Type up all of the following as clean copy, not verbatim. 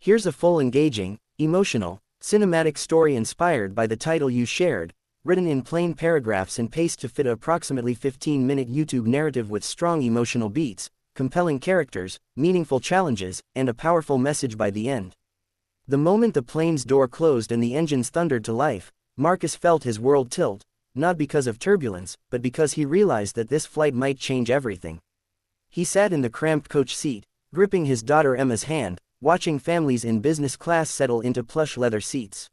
Here's a full engaging, emotional, cinematic story inspired by the title you shared, written in plain paragraphs and paced to fit a approximately 15-minute YouTube narrative with strong emotional beats, compelling characters, meaningful challenges, and a powerful message by the end. The moment the plane's door closed and the engines thundered to life, Marcus felt his world tilt, not because of turbulence, but because he realized that this flight might change everything. He sat in the cramped coach seat, gripping his daughter Emma's hand, watching families in business class settle into plush leather seats.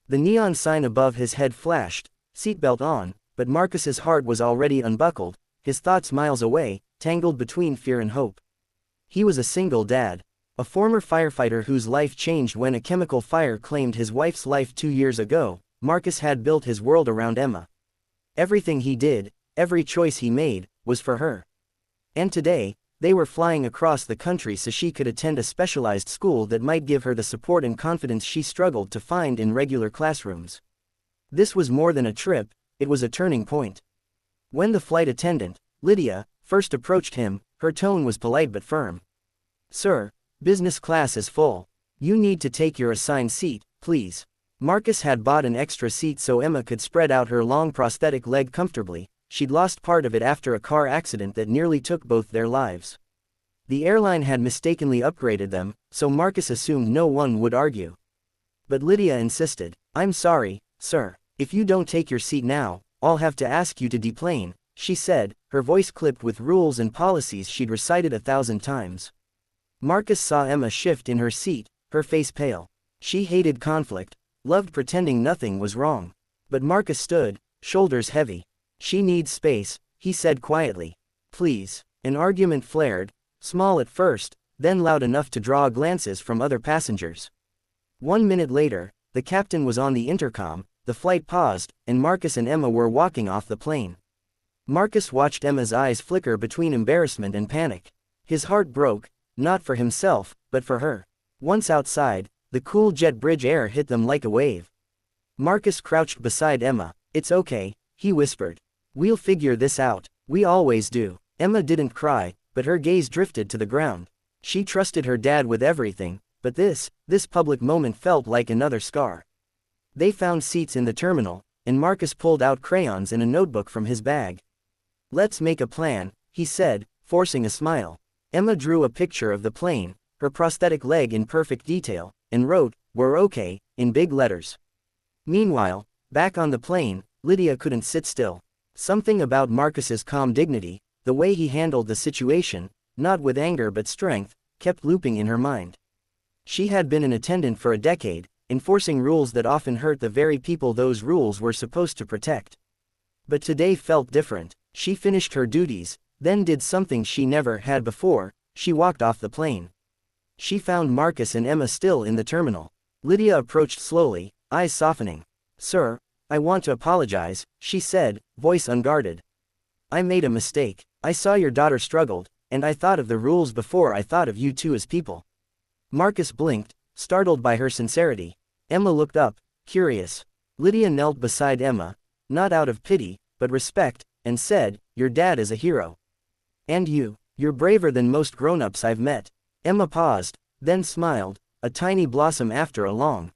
The neon sign above his head flashed, "Seatbelt on," but Marcus's heart was already unbuckled, his thoughts miles away, tangled between fear and hope. He was a single dad, a former firefighter whose life changed when a chemical fire claimed his wife's life 2 years ago. Marcus had built his world around Emma. Everything he did, every choice he made, was for her. And today, they were flying across the country so she could attend a specialized school that might give her the support and confidence she struggled to find in regular classrooms. This was more than a trip, it was a turning point. When the flight attendant, Lydia, first approached him, her tone was polite but firm. "Sir, business class is full. You need to take your assigned seat, please." Marcus had bought an extra seat so Emma could spread out her long prosthetic leg comfortably. She'd lost part of it after a car accident that nearly took both their lives. The airline had mistakenly upgraded them, so Marcus assumed no one would argue. But Lydia insisted. "I'm sorry, sir. If you don't take your seat now, I'll have to ask you to deplane," she said, her voice clipped with rules and policies she'd recited 1,000 times. Marcus saw Emma shift in her seat, her face pale. She hated conflict, loved pretending nothing was wrong. But Marcus stood, shoulders heavy. "She needs space," he said quietly. "Please." An argument flared, small at first, then loud enough to draw glances from other passengers. 1 minute later, the captain was on the intercom, the flight paused, and Marcus and Emma were walking off the plane. Marcus watched Emma's eyes flicker between embarrassment and panic. His heart broke, not for himself, but for her. Once outside, the cool jet bridge air hit them like a wave. Marcus crouched beside Emma. "It's okay," he whispered. "We'll figure this out. We always do." Emma didn't cry, but her gaze drifted to the ground. She trusted her dad with everything, but this public moment felt like another scar. They found seats in the terminal, and Marcus pulled out crayons and a notebook from his bag. "Let's make a plan," he said, forcing a smile. Emma drew a picture of the plane, her prosthetic leg in perfect detail, and wrote, "We're okay," in big letters. Meanwhile, back on the plane, Lydia couldn't sit still. Something about Marcus's calm dignity, the way he handled the situation, not with anger but strength, kept looping in her mind. She had been an attendant for a decade, enforcing rules that often hurt the very people those rules were supposed to protect. But today felt different. She finished her duties, then did something she never had before. She walked off the plane. She found Marcus and Emma still in the terminal. Lydia approached slowly, eyes softening. "Sir, I want to apologize," she said, voice unguarded. "I made a mistake. I saw your daughter struggled, and I thought of the rules before I thought of you two as people." Marcus blinked, startled by her sincerity. Emma looked up, curious. Lydia knelt beside Emma, not out of pity, but respect, and said, "Your dad is a hero. And you're braver than most grown-ups I've met." Emma paused, then smiled, a tiny blossom after a long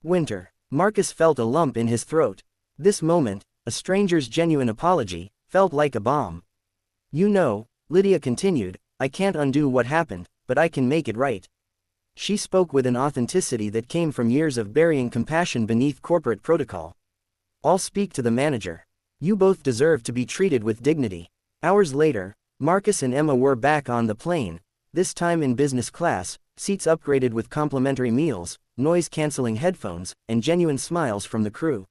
winter. Marcus felt a lump in his throat. This moment, a stranger's genuine apology, felt like a balm. "You know," Lydia continued, "I can't undo what happened, but I can make it right." She spoke with an authenticity that came from years of burying compassion beneath corporate protocol. "I'll speak to the manager. You both deserve to be treated with dignity." Hours later, Marcus and Emma were back on the plane, this time in business class, seats upgraded with complimentary meals, noise-canceling headphones, and genuine smiles from the crew.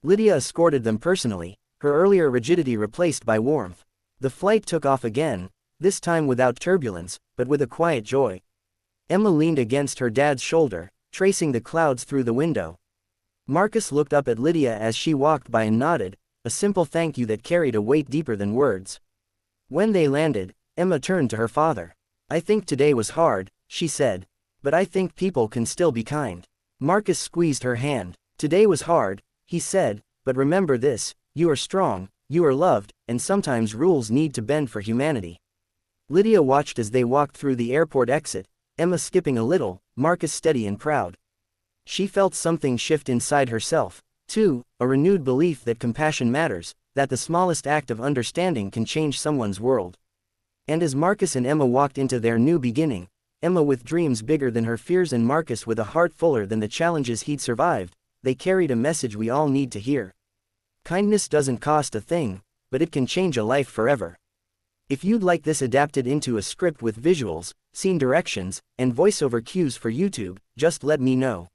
Lydia escorted them personally, her earlier rigidity replaced by warmth. The flight took off again, this time without turbulence, but with a quiet joy. Emma leaned against her dad's shoulder, tracing the clouds through the window. Marcus looked up at Lydia as she walked by and nodded, a simple thank you that carried a weight deeper than words. When they landed, Emma turned to her father. "I think today was hard," she said. "But I think people can still be kind." Marcus squeezed her hand. "Today was hard," he said, "but remember this, you are strong, you are loved, and sometimes rules need to bend for humanity." Lydia watched as they walked through the airport exit, Emma skipping a little, Marcus steady and proud. She felt something shift inside herself, too, a renewed belief that compassion matters, that the smallest act of understanding can change someone's world. And as Marcus and Emma walked into their new beginning, Emma with dreams bigger than her fears and Marcus with a heart fuller than the challenges he'd survived, they carried a message we all need to hear. Kindness doesn't cost a thing, but it can change a life forever. If you'd like this adapted into a script with visuals, scene directions, and voiceover cues for YouTube, just let me know.